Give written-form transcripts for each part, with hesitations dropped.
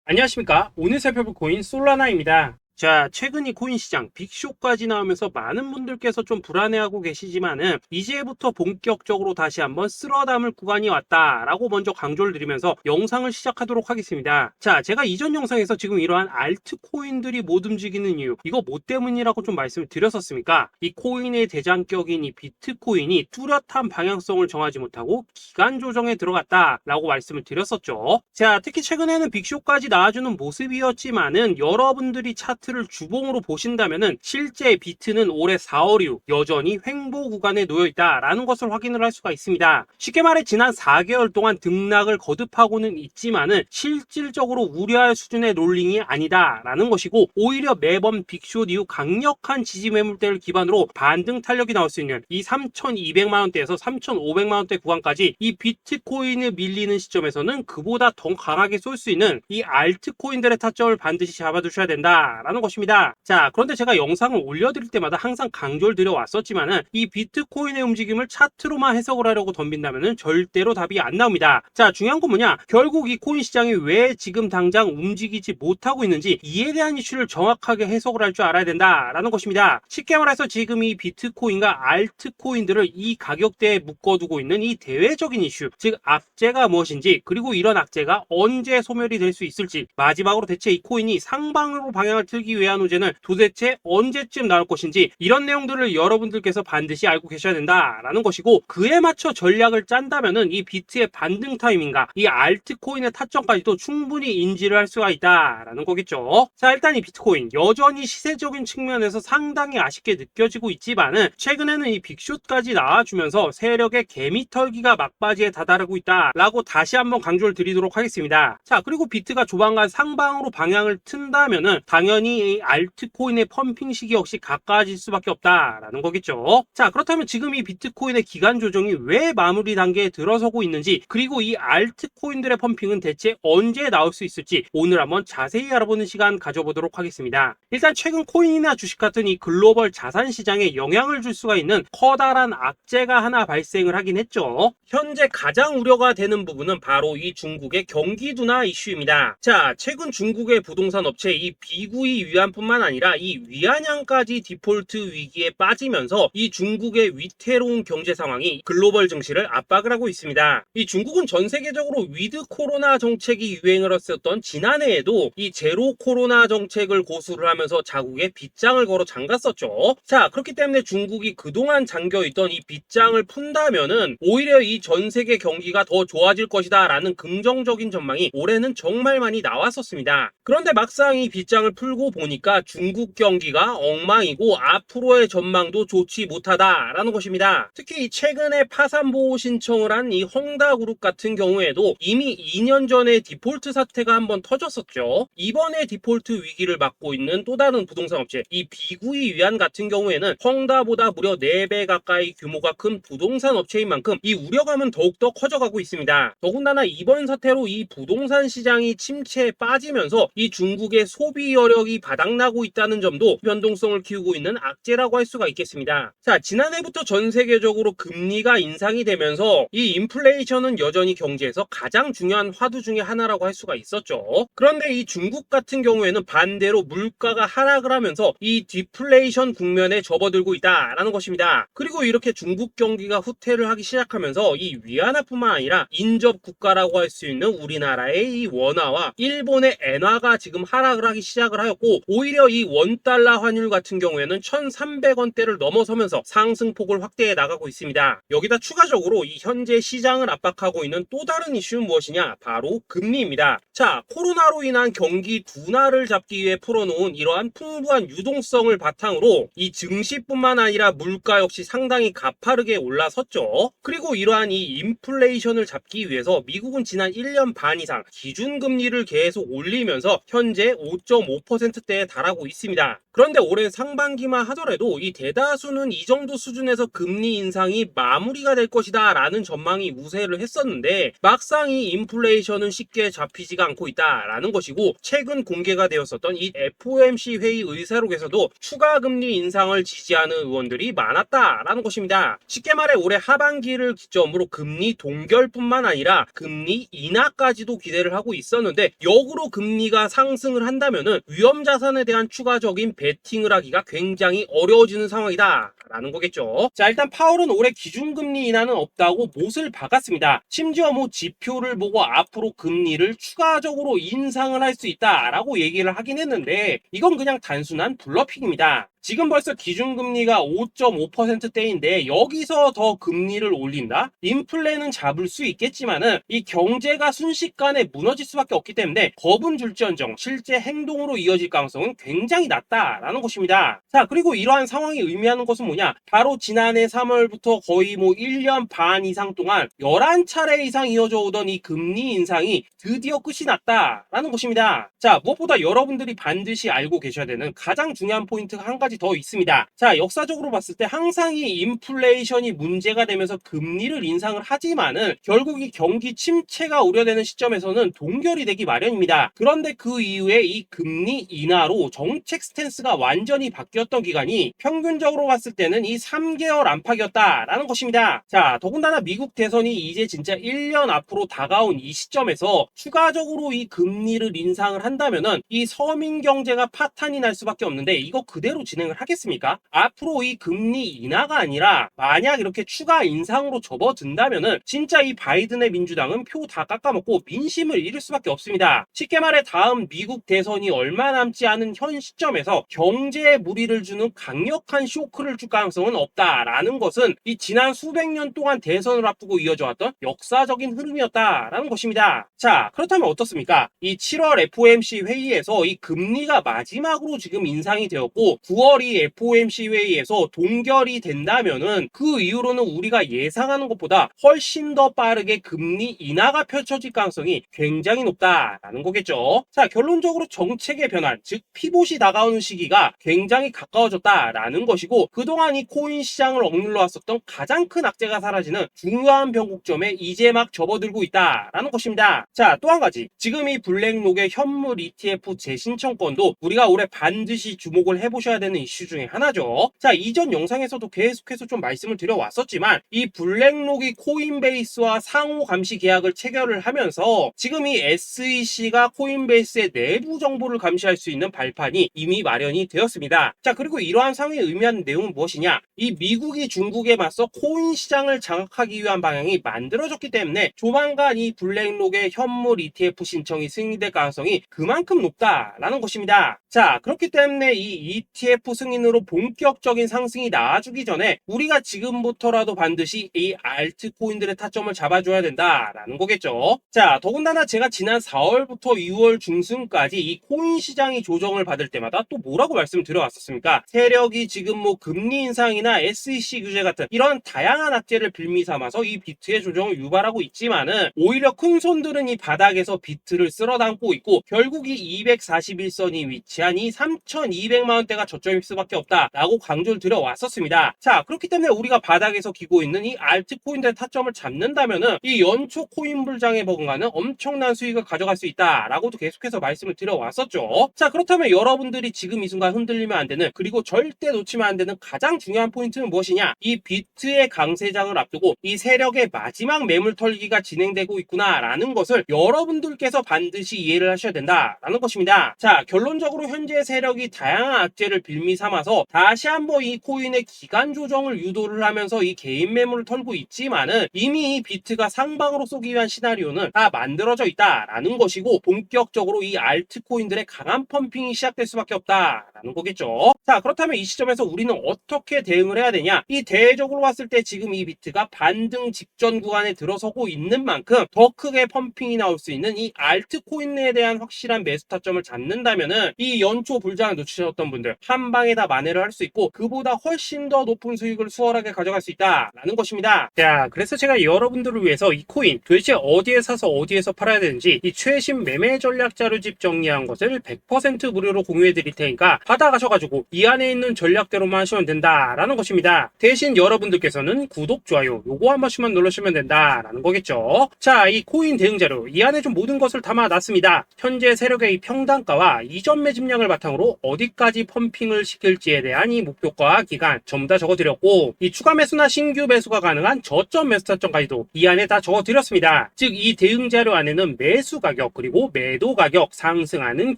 안녕하십니까. 오늘 살펴볼 코인 솔라나입니다. 자, 최근 이 코인 시장 빅쇼까지 나오면서 많은 분들께서 좀 불안해하고 계시지만은 이제부터 본격적으로 다시 한번 쓸어담을 구간이 왔다라고 먼저 강조를 드리면서 영상을 시작하도록 하겠습니다. 자, 제가 이전 영상에서 지금 이러한 알트코인들이 못 움직이는 이유, 이거 뭐 때문이라고 좀 말씀을 드렸었습니까? 이 코인의 대장격인 이 비트코인이 뚜렷한 방향성을 정하지 못하고 기간 조정에 들어갔다라고 말씀을 드렸었죠. 자, 특히 최근에는 빅쇼까지 나와주는 모습이었지만은 여러분들이 차트를 주봉으로 보신다면은 실제 비트는 올해 4월 이후 여전히 횡보 구간에 놓여 있다라는 것을 확인을 할 수가 있습니다. 쉽게 말해 지난 4개월 동안 등락을 거듭하고는 있지만은 실질적으로 우려할 수준의 롤링이 아니다라는 것이고, 오히려 매번 빅숏 이후 강력한 지지 매물대를 기반으로 반등 탄력이 나올 수 있는 이 3,200만 원대에서 3,500만 원대 구간까지 이 비트코인을 밀리는 시점에서는 그보다 더 강하게 쏠 수 있는 이 알트코인들의 타점을 반드시 잡아두셔야 된다라는 것입니다. 자, 그런데 제가 영상을 올려드릴 때마다 항상 강조를 드려왔었지만은 이 비트코인의 움직임을 차트로만 해석을 하려고 덤빈다면은 절대로 답이 안 나옵니다. 자, 중요한 건 뭐냐? 결국 이 코인 시장이 왜 지금 당장 움직이지 못하고 있는지 이에 대한 이슈를 정확하게 해석을 할 줄 알아야 된다라는 것입니다. 쉽게 말해서 지금 이 비트코인과 알트코인들을 이 가격대에 묶어두고 있는 이 대외적인 이슈, 즉 악재가 무엇인지, 그리고 이런 악재가 언제 소멸이 될 수 있을지, 마지막으로 대체 이 코인이 상방으로 방향을 틀기 위한 호재는 도대체 언제쯤 나올 것인지, 이런 내용들을 여러분들께서 반드시 알고 계셔야 된다라는 것이고, 그에 맞춰 전략을 짠다면은 이 비트의 반등 타이밍과 이 알트코인의 타점까지도 충분히 인지를 할 수가 있다라는 거겠죠. 자, 일단 이 비트코인 여전히 시세적인 측면에서 상당히 아쉽게 느껴지고 있지만은 최근에는 이 빅숏까지 나와주면서 세력의 개미털기가 막바지에 다다르고 있다라고 다시 한번 강조를 드리도록 하겠습니다. 자, 그리고 비트가 조만간 상방으로 방향을 튼다면은 당연히 이 알트코인의 펌핑 시기 역시 가까워질 수밖에 없다라는 거겠죠. 자, 그렇다면 지금 이 비트코인의 기간 조정이 왜 마무리 단계에 들어서고 있는지, 그리고 이 알트코인들의 펌핑은 대체 언제 나올 수 있을지 오늘 한번 자세히 알아보는 시간 가져보도록 하겠습니다. 일단 최근 코인이나 주식 같은 이 글로벌 자산 시장에 영향을 줄 수가 있는 커다란 악재가 하나 발생을 하긴 했죠. 현재 가장 우려가 되는 부분은 바로 이 중국의 경기 둔화 이슈입니다. 자, 최근 중국의 부동산 업체 이 비구이 위안뿐만 아니라 이 위안양까지 디폴트 위기에 빠지면서 이 중국의 위태로운 경제 상황이 글로벌 증시를 압박을 하고 있습니다. 이 중국은 전 세계적으로 위드 코로나 정책이 유행을 했었던 지난해에도 이 제로 코로나 정책을 고수를 하면서 자국에 빗장을 걸어 잠갔었죠. 자, 그렇기 때문에 중국이 그동안 잠겨있던 이 빗장을 푼다면은 오히려 이 전 세계 경기가 더 좋아질 것이다 라는 긍정적인 전망이 올해는 정말 많이 나왔었습니다. 그런데 막상 이 빗장을 풀고 보니까 중국 경기가 엉망이고 앞으로의 전망도 좋지 못하다라는 것입니다. 특히 최근에 파산 보호 신청을 한 이 헝다그룹 같은 경우에도 이미 2년 전에 디폴트 사태가 한번 터졌었죠. 이번에 디폴트 위기를 맞고 있는 또 다른 부동산 업체 이 비구이 위안 같은 경우에는 헝다보다 무려 4배 가까이 규모가 큰 부동산 업체인 만큼 이 우려감은 더욱더 커져가고 있습니다. 더군다나 이번 사태로 이 부동산 시장이 침체에 빠지면서 이 중국의 소비 여력이 바닥나고 있다는 점도 변동성을 키우고 있는 악재라고 할 수가 있겠습니다. 자, 지난해부터 전 세계적으로 금리가 인상이 되면서 이 인플레이션은 여전히 경제에서 가장 중요한 화두 중에 하나라고 할 수가 있었죠. 그런데 이 중국 같은 경우에는 반대로 물가가 하락을 하면서 이 디플레이션 국면에 접어들고 있다라는 것입니다. 그리고 이렇게 중국 경기가 후퇴를 하기 시작하면서 이 위안화뿐만 아니라 인접 국가라고 할 수 있는 우리나라의 이 원화와 일본의 엔화가 지금 하락을 하기 시작을 하였고, 오히려 이 원달러 환율 같은 경우에는 1,300원대를 넘어서면서 상승폭을 확대해 나가고 있습니다. 여기다 추가적으로 이 현재 시장을 압박하고 있는 또 다른 이슈는 무엇이냐? 바로 금리입니다. 자, 코로나로 인한 경기 둔화를 잡기 위해 풀어놓은 이러한 풍부한 유동성을 바탕으로 이 증시뿐만 아니라 물가 역시 상당히 가파르게 올라섰죠. 그리고 이러한 이 인플레이션을 잡기 위해서 미국은 지난 1년 반 이상 기준금리를 계속 올리면서 현재 5.5%대에 달하고 있습니다. 그런데 올해 상반기만 하더라도 이 대다수는 이 정도 수준에서 금리 인상이 마무리가 될 것이다 라는 전망이 우세를 했었는데, 막상 이 인플레이션은 쉽게 잡히지가 않고 있다라는 것이고, 최근 공개가 되었었던 이 FOMC 회의 의사록에서도 추가 금리 인상을 지지하는 의원들이 많았다라는 것입니다. 쉽게 말해 올해 하반기를 기점으로 금리 동결뿐만 아니라 금리 인하까지도 기대를 하고 있었는데, 역으로 금리가 상승을 한다면은 위험 자산에 대한 추가적인 베팅을 하기가 굉장히 어려워지는 상황이다 라는 거겠죠. 자, 일단 파월은 올해 기준금리 인하는 없다고 못을 박았습니다. 심지어 뭐 지표를 보고 앞으로 금리를 추가적으로 인상을 할 수 있다라고 얘기를 하긴 했는데, 이건 그냥 단순한 블러핑입니다. 지금 벌써 기준금리가 5.5%대인데 여기서 더 금리를 올린다? 인플레는 잡을 수 있겠지만은 이 경제가 순식간에 무너질 수밖에 없기 때문에 겁은 줄지언정 실제 행동으로 이어질 가능성은 굉장히 낮다라는 것입니다. 자, 그리고 이러한 상황이 의미하는 것은 뭐냐? 바로 지난해 3월부터 거의 뭐 1년 반 이상 동안 11차례 이상 이어져 오던 이 금리 인상이 드디어 끝이 났다라는 것입니다. 자, 무엇보다 여러분들이 반드시 알고 계셔야 되는 가장 중요한 포인트가 한 가지 더 있습니다. 자, 역사적으로 봤을 때 항상 이 인플레이션이 문제가 되면서 금리를 인상을 하지만은 결국 이 경기 침체가 우려되는 시점에서는 동결이 되기 마련입니다. 그런데 그 이후에 이 금리 인하로 정책 스탠스가 완전히 바뀌었던 기간이 평균적으로 봤을 때는 이 3개월 안팎이었다라는 것입니다. 자, 더군다나 미국 대선이 이제 진짜 1년 앞으로 다가온 이 시점에서 추가적으로 이 금리를 인상을 한다면은 이 서민 경제가 파탄이 날 수밖에 없는데, 이거 그대로 진행을 하겠습니까? 앞으로 이 금리 인하가 아니라 만약 이렇게 추가 인상으로 접어든다면은 진짜 이 바이든의 민주당은 표 다 깎아먹고 민심을 잃을 수밖에 없습니다. 쉽게 말해 다음 미국 대선이 얼마 남지 않은 현 시점에서 경제에 무리를 주는 강력한 쇼크를 줄 가능성은 없다라는 것은 이 지난 수백 년 동안 대선을 앞두고 이어져 왔던 역사적인 흐름이었다라는 것입니다. 자, 그렇다면 어떻습니까? 이 7월 FOMC 회의에서 이 금리가 마지막으로 지금 인상이 되었고 9월 이 FOMC 회의에서 동결이 된다면은 그 이후로는 우리가 예상하는 것보다 훨씬 더 빠르게 금리 인하가 펼쳐질 가능성이 굉장히 높다라는 거겠죠. 자, 결론적으로 정책의 변환, 즉 피봇이 다가오는 시기가 굉장히 가까워졌다라는 것이고, 그동안 이 코인 시장을 억눌러 왔었던 가장 큰 악재가 사라지는 중요한 변곡점에 이제 막 접어들고 있다라는 것입니다. 자, 또 한 가지, 지금 이 블랙록의 현물 ETF 재신청권도 우리가 올해 반드시 주목을 해보셔야 되는 이슈 중에 하나죠. 자, 이전 영상에서도 계속해서 좀 말씀을 드려왔었지만 이 블랙록이 코인베이스와 상호 감시 계약을 체결을 하면서 지금 이 SEC가 코인베이스의 내부 정보를 감시할 수 있는 발판이 이미 마련이 되었습니다. 자, 그리고 이러한 상황이 의미하는 내용은 무엇이냐? 이 미국이 중국에 맞서 코인 시장을 장악하기 위한 방향이 만들어졌기 때문에 조만간 이 블랙록의 현물 ETF 신청이 승인될 가능성이 그만큼 높다라는 것입니다. 자, 그렇기 때문에 이 ETF 승인으로 본격적인 상승이 나와주기 전에 우리가 지금부터라도 반드시 이 알트코인들의 타점을 잡아줘야 된다라는 거겠죠. 자, 더군다나 제가 지난 4월부터 6월 중순까지 이 코인 시장이 조정을 받을 때마다 또 뭐라고 말씀드려왔었습니까? 세력이 지금 뭐 금리 인상이나 SEC 규제 같은 이런 다양한 악재를 빌미 삼아서 이 비트의 조정을 유발하고 있지만은 오히려 큰 손들은 이 바닥에서 비트를 쓸어담고 있고 결국 이 241선이 위치한 이 3,200만 원대가 저점일 수밖에 없다라고 강조를 드려왔었습니다. 자, 그렇기 때문에 우리가 바닥에서 기고 있는 이 알트코인들의 타점을 잡는다면은 이 연초 코인 불장에 버금가는 엄청난 수익을 가져갈 수 있다라고도 계속해서 말씀을 드려왔었죠. 자, 그렇다면 여러분들이 지금 이 순간 흔들리면 안 되는, 그리고 절대 놓치면 안 되는 가장 중요한 포인트는 무엇이냐? 이 비트의 강세장을 앞두고 이 세력의 마지막 매물 털기가 진행되고 있구나라는 것을 여러분들께서 반드시 이해를 하셔야 된다라는 것입니다. 자, 결론적으로 현재 세력이 다양한 악재를 빌미 삼아서 다시 한번 이 코인의 기간 조정을 유도를 하면서 이 개인 매물을 털고 있지만은 이미 이 비트가 상방으로 쏘기 위한 시나리오는 다 만들어져 있다라는 것이고, 본격적으로 이 알트코인들의 강한 펌핑이 시작될 수밖에 없다라는 거겠죠. 자, 그렇다면 이 시점에서 우리는 어떻게 어떻게 대응을 해야 되냐? 이 대외적으로 봤을 때 지금 이 비트가 반등 직전 구간에 들어서고 있는 만큼 더 크게 펌핑이 나올 수 있는 이 알트코인에 대한 확실한 매수 타점을 잡는다면은 이 연초 불장을 놓치셨던 분들 한 방에 다 만회를 할 수 있고 그보다 훨씬 더 높은 수익을 수월하게 가져갈 수 있다라는 것입니다. 자, 그래서 제가 여러분들을 위해서 이 코인 도대체 어디에 사서 어디에서 팔아야 되는지 이 최신 매매 전략 자료집 정리한 것을 100% 무료로 공유해 드릴 테니까 받아가셔가지고 이 안에 있는 전략대로만 하시면 된다라는 것입니다. 대신 여러분들께서는 구독, 좋아요 요거 한 번씩만 눌러주시면 된다라는 거겠죠. 자, 이 코인 대응 자료 이 안에 좀 모든 것을 담아놨습니다. 현재 세력의 이 평단가와 이전 매집량을 바탕으로 어디까지 펌핑을 시킬지에 대한 이 목표가 기간 전부 다 적어드렸고 이 추가 매수나 신규 매수가 가능한 저점 매수 타점까지도 이 안에 다 적어드렸습니다. 즉 이 대응 자료 안에는 매수 가격 그리고 매도 가격 상승하는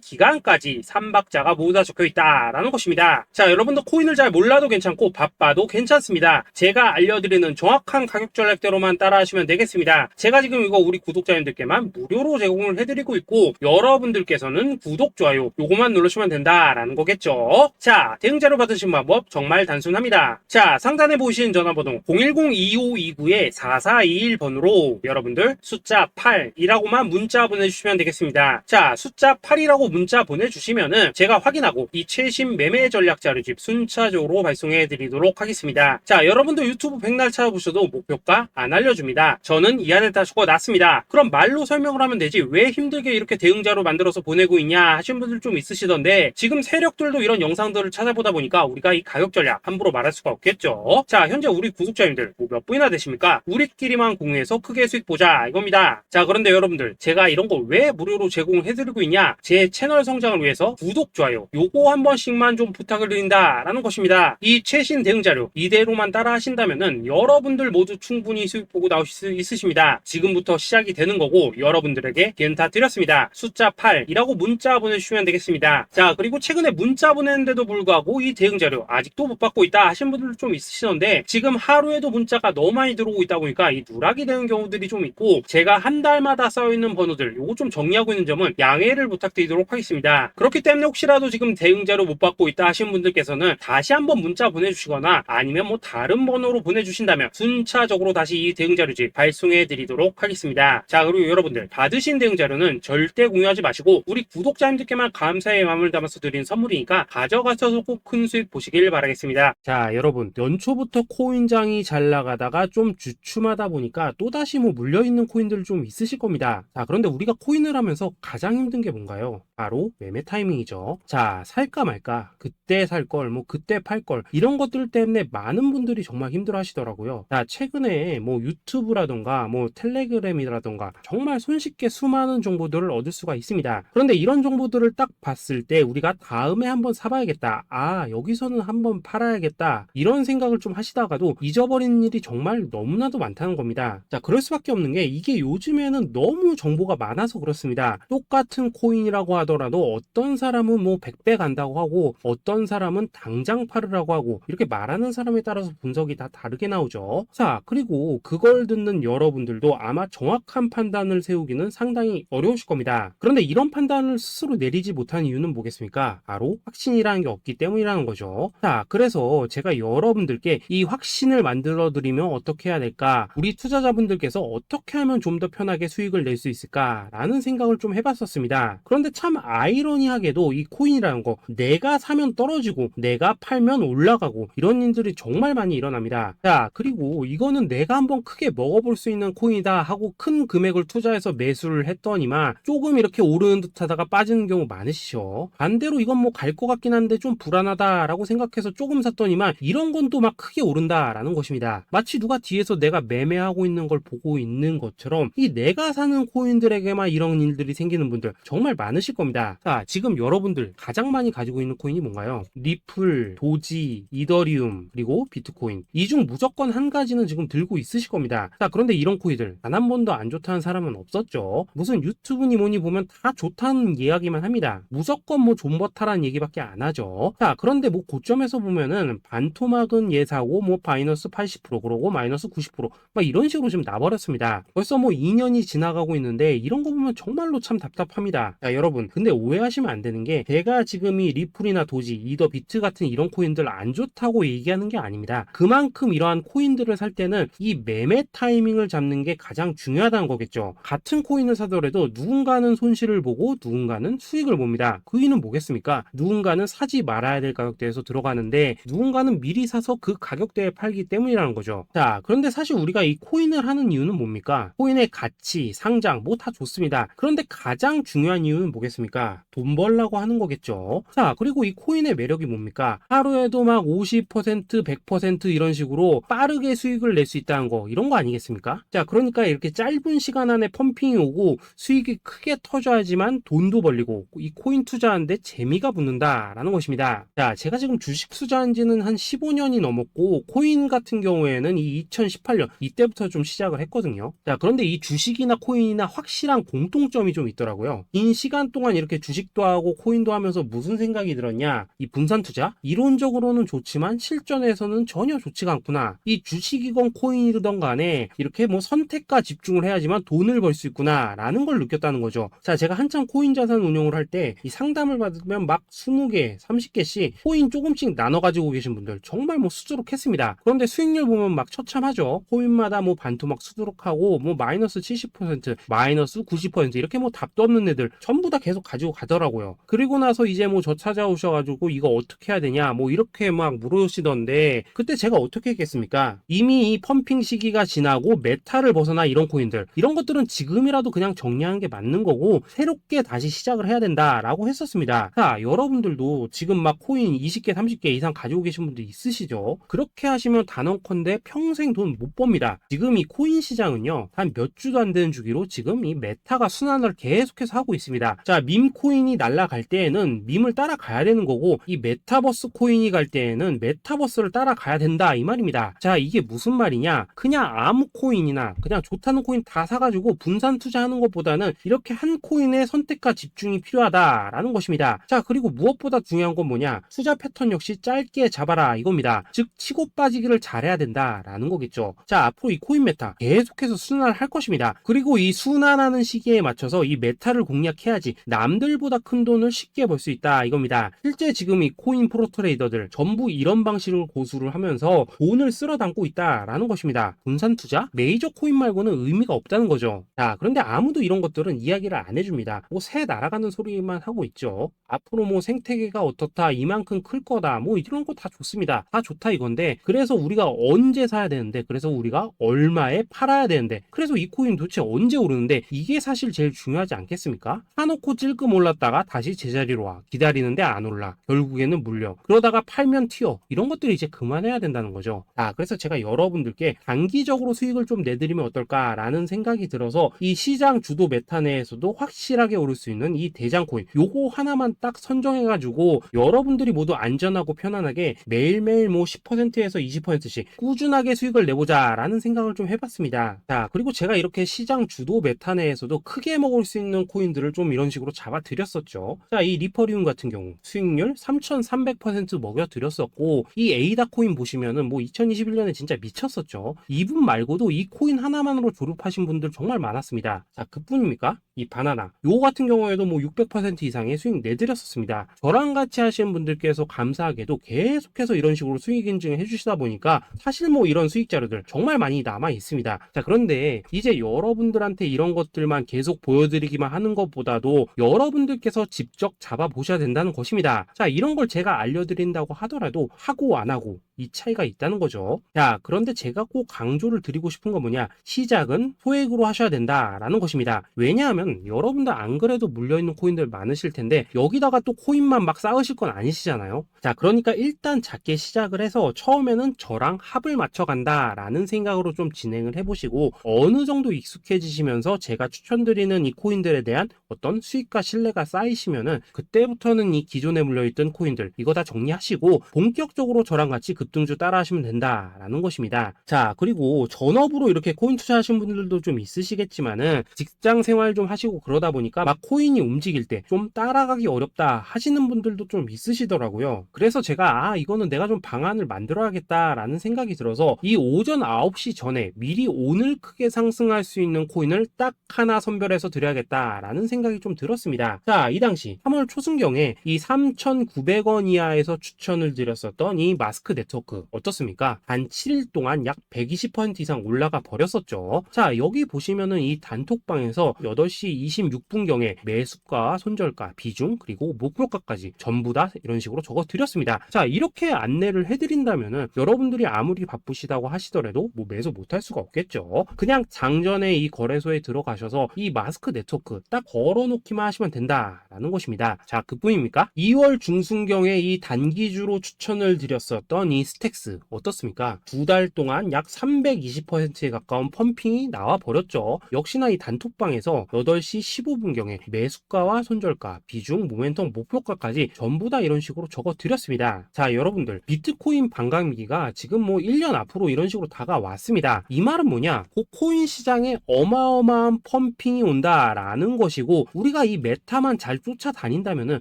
기간까지 3박자가 모두 다 적혀있다라는 것입니다. 자, 여러분도 코인을 잘 몰라도 괜찮고 바빠도 괜찮습니다. 제가 알려드리는 정확한 가격 전략대로만 따라하시면 되겠습니다. 제가 지금 이거 우리 구독자님들께만 무료로 제공을 해드리고 있고 여러분들께서는 구독, 좋아요 요거만 누르시면 된다라는 거겠죠. 자, 대응 자료 받으신 방법 정말 단순합니다. 자, 상단에 보이시는 전화번호 010-2529-4421번으로 여러분들 숫자 8이라고만 문자 보내주시면 되겠습니다. 자, 숫자 8이라고 문자 보내주시면은 제가 확인하고 이 최신 매매 전략 자료집 순차적으로 발송해 드리도록 하겠습니다. 자, 여러분도 유튜브 백날 찾아보셔도 목표가 안 알려줍니다. 저는 이 안에 다 적어놨습니다. 그럼 말로 설명을 하면 되지 왜 힘들게 이렇게 대응 자료 만들어서 보내고 있냐 하시는 분들 좀 있으시던데 지금 세력들도 이런 영상들을 찾아보다 보니까 우리가 이 가격 전략 함부로 말할 수가 없겠죠. 자, 현재 우리 구독자님들 몇 분이나 되십니까? 우리끼리만 공유해서 크게 수익 보자 이겁니다. 자, 그런데 여러분들 제가 이런 거 왜 무료로 제공해드리고 있냐? 제 채널 성장을 위해서 구독, 좋아요 요거 한 번씩만 좀 부탁을 드린다라는 것입니다. 이 최신 대응 자료 이대로만 따라 하신다면은 여러분들 모두 충분히 수익 보고 나오실 수 있으십니다. 지금부터 시작이 되는 거고 여러분들에게 기회는 다 드렸습니다. 숫자 8이라고 문자 보내주시면 되겠습니다. 자, 그리고 최근에 문자 보냈는데도 불구하고 이 대응 자료 아직도 못 받고 있다 하신 분들 좀 있으시던데 지금 하루에도 문자가 너무 많이 들어오고 있다 보니까 이 누락이 되는 경우들이 좀 있고 제가 한 달마다 쌓여있는 번호들 요거 좀 정리하고 있는 점은 양해를 부탁드리도록 하겠습니다. 그렇기 때문에 혹시라도 지금 대응 자료 못 받고 있다 하신 분들께서는 다시 한번 문자 보내주시거나 아니면 뭐 다른 번호로 보내주신다면 순차적으로 다시 이 대응 자료집 발송해 드리도록 하겠습니다. 자, 그리고 여러분들 받으신 대응 자료는 절대 공유하지 마시고 우리 구독자님들께만 감사의 마음을 담아서 드린 선물이니까 가져가셔서 꼭 큰 수익 보시길 바라겠습니다. 자, 여러분 연초부터 코인장이 잘 나가다가 좀 주춤하다 보니까 또다시 뭐 물려있는 코인들 좀 있으실 겁니다. 자, 그런데 우리가 코인을 하면서 가장 힘든 게 뭔가요? 바로 매매 타이밍이죠. 자, 살까 말까 그때 살 걸 뭐 그때 팔 걸 이런 것들 때문에 많은 분들이 정말 힘들어 하시더라고요. 자, 최근에 뭐 유튜브라던가 뭐 텔레그램이라던가 정말 손쉽게 수많은 정보들을 얻을 수가 있습니다. 그런데 이런 정보들을 딱 봤을 때 우리가 다음에 한번 사봐야겠다, 아 여기서는 한번 팔아야겠다 이런 생각을 좀 하시다가도 잊어버리는 일이 정말 너무나도 많다는 겁니다. 자, 그럴 수밖에 없는 게 이게 요즘에는 너무 정보가 많아서 그렇습니다. 똑같은 코인이라고 하더라도 어떤 사람은 뭐 100배 간다고 하고 어떤 사람은 당장 팔으라고 하고 이렇게 말하는 사람에 따라서 분석이 다 다르게 나오죠. 자, 그리고 그걸 듣는 여러분들도 아마 정확한 판단을 세우기는 상당히 어려우실 겁니다. 그런데 이런 판단을 스스로 내리지 못한 이유는 뭐겠습니까? 바로 확신이라는 게 없기 때문이라는 거죠. 자, 그래서 제가 여러분들께 이 확신을 만들어 드리면 어떻게 해야 될까? 우리 투자자분들께서 어떻게 하면 좀 더 편하게 수익을 낼 수 있을까? 라는 생각을 좀 해봤었습니다. 그런데 참 아이러니하게도 이 코인이라는 거 내가 사면 떨어지고 내가 팔면 올라가고 이런 일들이 정말 많이 일어납니다. 자, 그리고 이거는 내가 한번 크게 먹어볼 수 있는 코인이다 하고 큰 금액을 투자해서 매수를 했더니만 조금 이렇게 오르는 듯 하다가 빠지는 경우 많으시죠. 반대로 이건 뭐 갈 것 같긴 한데 좀 불안하다 라고 생각해서 조금 샀더니만 이런 건 또 막 크게 오른다 라는 것입니다. 마치 누가 뒤에서 내가 매매하고 있는 걸 보고 있는 것처럼 이 내가 사는 코인들에게만 이런 일들이 생기는 분들 정말 많으실 겁니다. 자, 지금 여러분들 가장 많이 가지고 있는 코인이 뭔가요? 리플, 도지, 이더리움, 그리고 비트코인. 이 중 무조건 한 가지는 지금 들고 있으실 겁니다. 자, 그런데 이런 코인들 단 한 번도 안 좋다는 사람은 없었죠. 무슨 유튜브니 뭐니 보면 다 좋다는 이야기만 합니다. 무조건 뭐 존버타라는 얘기밖에 안 하죠. 자, 그런데 뭐 고점에서 보면은 반토막은 예사고 뭐 마이너스 80% 그러고 마이너스 90% 막 이런 식으로 지금 나버렸습니다. 벌써 뭐 2년이 지나가고 있는데 이런 거 보면 정말로 참 답답합니다. 자, 여러분 근데 오해하시면 안 되는 게 제가 지금 이 리플이나 도지, 이더 비트 같은 이런 코인들 안 좋다고 얘기하는 게 아닙니다. 그만큼 이러한 코인들을 살 때는 이 매매 타이밍을 잡는 게 가장 중요하다는 거겠죠. 같은 코인을 사더라도 누군가는 손실을 보고 누군가는 수익을 봅니다. 그 이유는 뭐겠습니까? 누군가는 사지 말아야 될 가격대에서 들어가는데 누군가는 미리 사서 그 가격대에 팔기 때문이라는 거죠. 자, 그런데 사실 우리가 이 코인을 하는 이유는 뭡니까? 코인의 가치, 상장 뭐 다 좋습니다. 그런데 가장 중요한 이유는 뭐겠습니까? 돈 벌라고 하는 거겠죠. 자, 그리고 이 코인의 매력이 뭡니까? 하루에도 막 50%, 100% 이런 식으로 빠르게 수익을 낼 수 있다는 거, 이런 거 아니겠습니까? 자, 그러니까 이렇게 짧은 시간 안에 펌핑이 오고 수익이 크게 터져야지만 돈도 벌리고 이 코인 투자하는데 재미가 붙는다라는 것입니다. 자, 제가 지금 주식 투자한 지는 한 15년이 넘었고 코인 같은 경우에는 이 2018년 이때부터 좀 시작을 했거든요. 자, 그런데 이 주식이나 코인이나 확실한 공통점이 좀 있더라고요. 긴 시간 동안 이렇게 주식도 하고 코인도 하면서 무슨 생각이 들었냐? 이 분산 투자? 이론적으로는 좋지만 실전에서는 전혀 좋지가 않구나. 이 주식이건 코인이든 간에 이렇게 뭐 선택과 집중을 해야지만 돈을 벌 수 있구나 라는 걸 느꼈다는 거죠. 자, 제가 한참 코인 자산 운용을 할 때 이 상담을 받으면 막 20개, 30개씩 코인 조금씩 나눠 가지고 계신 분들 정말 뭐 수두룩했습니다. 그런데 수익률 보면 막 처참하죠. 코인마다 뭐 반토막 수두룩하고 뭐 마이너스 70%, 마이너스 90% 이렇게 뭐 답도 없는 애들 전부 다 계속 가지고 가더라고요. 그리고 나서 이제 뭐 저 찾아오셔가지고 이거 어떻게 해야 되냐 뭐 이렇게 막 물으시던데 그때 제가 어떻게 했겠습니까? 이미 이 펌핑 시기가 지나고 메타를 벗어나 이런 코인들 이런 것들은 지금이라도 그냥 정리하는 게 맞는 거고 새롭게 다시 시작을 해야 된다라고 했었습니다. 자, 여러분들도 지금 막 코인 20개, 30개 이상 가지고 계신 분들 있으시죠? 그렇게 하시면 단언컨대 평생 돈 못 법니다. 지금 이 코인 시장은요 한 몇 주도 안 되는 주기로 지금 이 메타가 순환을 계속해서 하고 있습니다. 자, 밈 코인이 날아갈 때에는 밈을 따라가야 되는 거고 이 메타버스 코인이 갈 때에는 메타버스를 따라가야 된다 이 말입니다. 자, 이게 무슨 말이냐? 그냥 아무 코인이나 그냥 좋다는 코인 다 사가지고 분산 투자하는 것보다는 이렇게 한 코인에 선택과 집중이 필요하다라는 것입니다. 자, 그리고 무엇보다 중요한 건 뭐냐? 투자 패턴 역시 짧게 잡아라 이겁니다. 즉 치고 빠지기를 잘해야 된다라는 거겠죠. 자, 앞으로 이 코인 메타 계속해서 순환을 할 것입니다. 그리고 이 순환하는 시기에 맞춰서 이 메타를 공략해야지 남들보다 큰 돈을 쉽게 벌 수 있다 이겁니다. 실제 지금 이 코인 프로 트레이더들 전부 이런 방식으로 고수를 하면서 돈을 쓸어 담고 있다라는 것입니다. 분산 투자? 메이저 코인 말고는 의미가 없다는 거죠. 자, 그런데 아무도 이런 것들은 이야기를 안 해줍니다. 뭐 새 날아가는 소리만 하고 있죠. 앞으로 뭐 생태계가 어떻다, 이만큼 클 거다, 뭐 이런 거 다 좋습니다. 다 좋다 이건데 그래서 우리가 언제 사야 되는데 그래서 우리가 얼마에 팔아야 되는데 그래서 이 코인 도대체 언제 오르는데 이게 사실 제일 중요하지 않겠습니까? 사놓고 찔끔 올랐다가 다시 제자리로 와 기다리는데 안 올라 결국에는 물려 그러다가 팔면 튀어 이런 것들이 이제 그만해야 된다는 거죠. 그래서 제가 여러분들께 단기적으로 수익을 좀 내드리면 어떨까라는 생각이 들어서 이 시장 주도 메타 내에서도 확실하게 오를 수 있는 이 대장 코인 요거 하나만 딱 선정해가지고 여러분들이 모두 안전하고 편안하게 매일매일 뭐 10%에서 20%씩 꾸준하게 수익을 내보자 라는 생각을 좀 해봤습니다. 자, 그리고 제가 이렇게 시장 주도 메타 내에서도 크게 먹을 수 있는 코인들을 좀 이런 식으로 잡아드렸었죠. 자, 이 리퍼리움 같은 경우 수익률 3300% 먹여드렸었고 이 에이다 코인 보시면은 뭐 2021년에 진짜 미쳤었죠. 이분 말고도 이 코인 하나만으로 졸업하신 분들 정말 많았습니다. 자, 그뿐입니까? 이 바나나 요 같은 경우에도 뭐 600% 이상의 수익 내드렸었습니다. 저랑 같이 하시는 분들께서 감사하게도 계속해서 이런 식으로 수익 인증을 해주시다 보니까 사실 뭐 이런 수익 자료들 정말 많이 남아 있습니다. 자, 그런데 이제 여러분들한테 이런 것들만 계속 보여드리기만 하는 것보다도 여러분들께서 직접 잡아보셔야 된다는 것입니다. 자, 이런 걸 제가 알려드린다고 하더라도 하고 안 하고 이 차이가 있다는 거죠. 자, 그런데 제가 꼭 강조를 드리고 싶은 건 뭐냐? 시작은 소액으로 하셔야 된다라는 것입니다. 왜냐하면 여러분들 안 그래도 물려있는 코인들 많으실 텐데 여기다가 또 코인만 막 쌓으실 건 아니시잖아요. 자, 그러니까 일단 작게 시작을 해서 처음에는 저랑 합을 맞춰간다라는 생각으로 좀 진행을 해보시고 어느 정도 익숙해지시면서 제가 추천드리는 이 코인들에 대한 어떤 수익과 신뢰가 쌓이시면은 그때부터는 이 기존에 물려있던 코인들 이거 다 정리하시고 본격적으로 저랑 같이 그 급등주 따라 하시면 된다라는 것입니다. 자, 그리고 전업으로 이렇게 코인 투자하신 분들도 좀 있으시겠지만은 직장 생활 좀 하시고 그러다 보니까 막 코인이 움직일 때 좀 따라가기 어렵다 하시는 분들도 좀 있으시더라고요. 그래서 제가 이거는 내가 좀 방안을 만들어야겠다라는 생각이 들어서 이 오전 9시 전에 미리 오늘 크게 상승할 수 있는 코인을 딱 하나 선별해서 드려야겠다라는 생각이 좀 들었습니다. 자, 이 당시 3월 초순경에 이 3,900원 이하에서 추천을 드렸었던 이 마스크 네트워크 어떻습니까? 단 7일 동안 약 120% 이상 올라가 버렸었죠. 자, 여기 보시면은 이 단톡방에서 8시 26분경에 매수가, 손절가, 비중, 그리고 목표가까지 전부 다 이런 식으로 적어 드렸습니다. 자, 이렇게 안내를 해드린다면은 여러분들이 아무리 바쁘시다고 하시더라도 뭐 매수 못할 수가 없겠죠. 그냥 장전에 이 거래소에 들어가셔서 이 마스크 네트워크 딱 걸어놓기만 하시면 된다라는 것입니다. 자, 그뿐입니까? 2월 중순경에 이 단기주로 추천을 드렸었던 이 스택스 어떻습니까? 2달 동안 약 320%에 가까운 펌핑이 나와 버렸죠. 역시나 이 단톡방에서 8시 15분경에 매수가와 손절가, 비중, 모멘텀, 목표가까지 전부 다 이런 식으로 적어 드렸습니다. 자, 여러분들 비트코인 반감기가 지금 뭐 1년 앞으로 이런 식으로 다가왔습니다. 이 말은 뭐냐? 그 코인 시장에 어마어마한 펌핑이 온다라는 것이고 우리가 이 메타만 잘 쫓아다닌다면은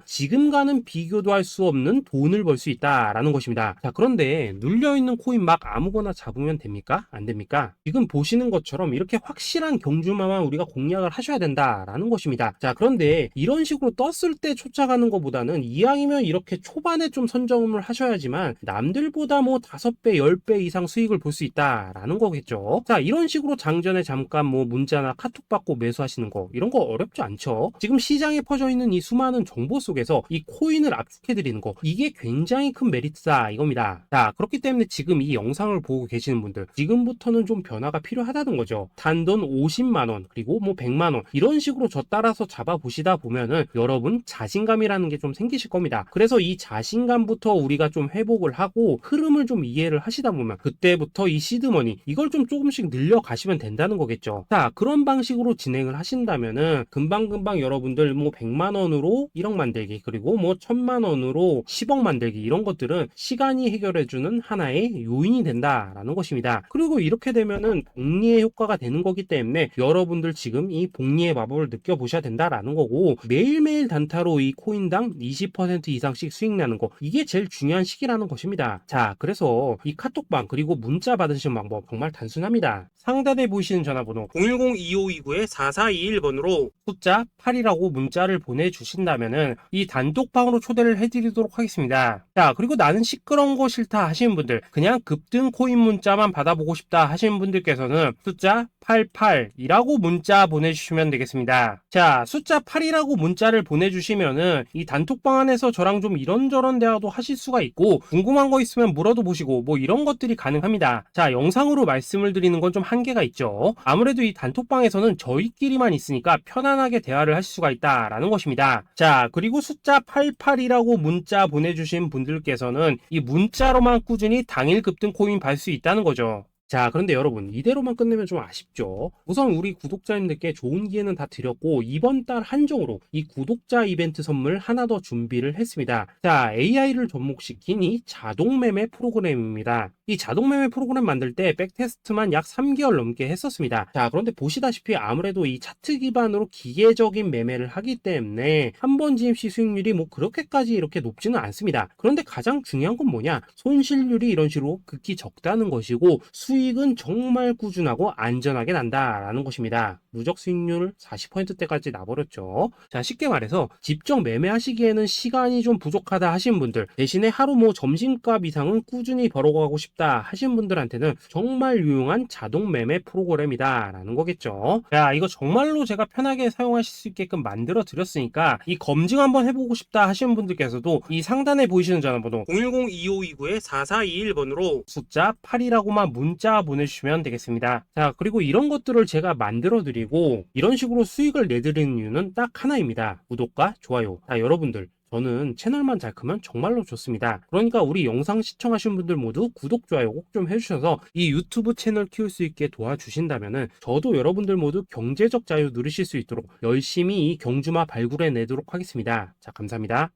지금과는 비교도 할 수 없는 돈을 벌 수 있다라는 것입니다. 자, 그런데 눌려있는 코인 막 아무거나 잡으면 됩니까? 안 됩니까? 지금 보시는 것처럼 이렇게 확실한 경주마만 우리가 공략을 하셔야 된다라는 것입니다. 자, 그런데 이런 식으로 떴을 때 쫓아가는 것보다는 이왕이면 이렇게 초반에 좀 선점을 하셔야지만 남들보다 뭐 5배, 10배 이상 수익을 볼 수 있다라는 거겠죠. 자, 이런 식으로 장전에 잠깐 뭐 문자나 카톡 받고 매수하시는 거 이런 거 어렵지 않죠. 지금 시장에 퍼져 있는 이 수많은 정보 속에서 이 코인을 압축해 드리는 거 이게 굉장히 큰 메리트다 이겁니다. 자, 그렇기 때문에 지금 이 영상을 보고 계시는 분들 지금부터는 좀 변화가 필요하다는 거죠. 단돈 50만원 그리고 뭐 100만원 이런 식으로 저 따라서 잡아보시다 보면은 여러분 자신감이라는 게 좀 생기실 겁니다. 그래서 이 자신감부터 우리가 좀 회복을 하고 흐름을 좀 이해를 하시다 보면 그때부터 이 시드머니 이걸 좀 조금씩 늘려가시면 된다는 거겠죠. 자, 그런 방식으로 진행을 하신다면은 금방금방 여러분들 뭐 100만원으로 1억 만들기 그리고 뭐 1000만원으로 10억 만들기 이런 것들은 시간이 해결해주는 하나의 요인이 된다라는 것입니다. 그리고 이렇게 되면은 복리의 효과가 되는 거기 때문에 여러분들 지금 이 복리의 마법을 느껴보셔야 된다라는 거고 매일매일 단타로 이 코인당 20% 이상씩 수익 나는 거 이게 제일 중요한 시기라는 것입니다. 자, 그래서 이 카톡방 그리고 문자 받으시는 방법 정말 단순합니다. 상단에 보이시는 전화번호 010-2529-4421번으로 숫자 8이라고 문자를 보내주신다면은 이 단톡방으로 초대를 해드리도록 하겠습니다. 자, 그리고 나는 시끄러운 거 싫다 하시는 분들 그냥 급등 코인 문자만 받아보고 싶다 하시는 분들께서는 숫자 88이라고 문자 보내주시면 되겠습니다. 자, 숫자 8이라고 문자를 보내주시면은 이 단톡방 안에서 저랑 좀 이런저런 대화도 하실 수가 있고 궁금한 거 있으면 물어도 보시고 뭐 이런 것들이 가능합니다. 자, 영상으로 말씀을 드리는 건 좀 한계가 있죠. 아무래도 이 단톡방에서는 저희끼리만 있으니까 편안하게 대화를 하실 수가 있다라는 것입니다. 자, 그리고 숫자 88이라고 문자 보내주신 분들께서는 이 문자로만 꾸준히 당일 급등 코인 받을 수 있다는 거죠. 자, 그런데 여러분 이대로만 끝내면 좀 아쉽죠. 우선 우리 구독자님들께 좋은 기회는 다 드렸고 이번 달 한정으로 이 구독자 이벤트 선물 하나 더 준비를 했습니다. 자, AI를 접목시킨 이 자동매매 프로그램입니다. 이 자동매매 프로그램 만들 때 백테스트만 약 3개월 넘게 했었습니다. 자, 그런데 보시다시피 아무래도 이 차트 기반으로 기계적인 매매를 하기 때문에 한 번 진입 시 수익률이 뭐 그렇게까지 이렇게 높지는 않습니다. 그런데 가장 중요한 건 뭐냐? 손실률이 이런 식으로 극히 적다는 것이고 수익은 정말 꾸준하고 안전하게 난다라는 것입니다. 누적 수익률 40%대까지 나버렸죠. 자, 쉽게 말해서 직접 매매하시기에는 시간이 좀 부족하다 하시는 분들 대신에 하루 뭐 점심값 이상은 꾸준히 벌어가고 싶다 하시는 분들한테는 정말 유용한 자동 매매 프로그램이다 라는 거겠죠. 자, 이거 정말로 제가 편하게 사용하실 수 있게끔 만들어 드렸으니까 이 검증 한번 해보고 싶다 하시는 분들께서도 이 상단에 보이시는 전화번호 010-2529-4421번으로 숫자 8이라고만 문자 보내주시면 되겠습니다. 자, 그리고 이런 것들을 제가 만들어 드리고 이런 식으로 수익을 내드리는 이유는 딱 하나입니다. 구독과 좋아요. 자, 여러분들 저는 채널만 잘 크면 정말로 좋습니다. 그러니까 우리 영상 시청하신 분들 모두 구독, 좋아요 꼭 좀 해주셔서 이 유튜브 채널 키울 수 있게 도와주신다면은 저도 여러분들 모두 경제적 자유 누리실 수 있도록 열심히 이 경주마 발굴해 내도록 하겠습니다. 자, 감사합니다.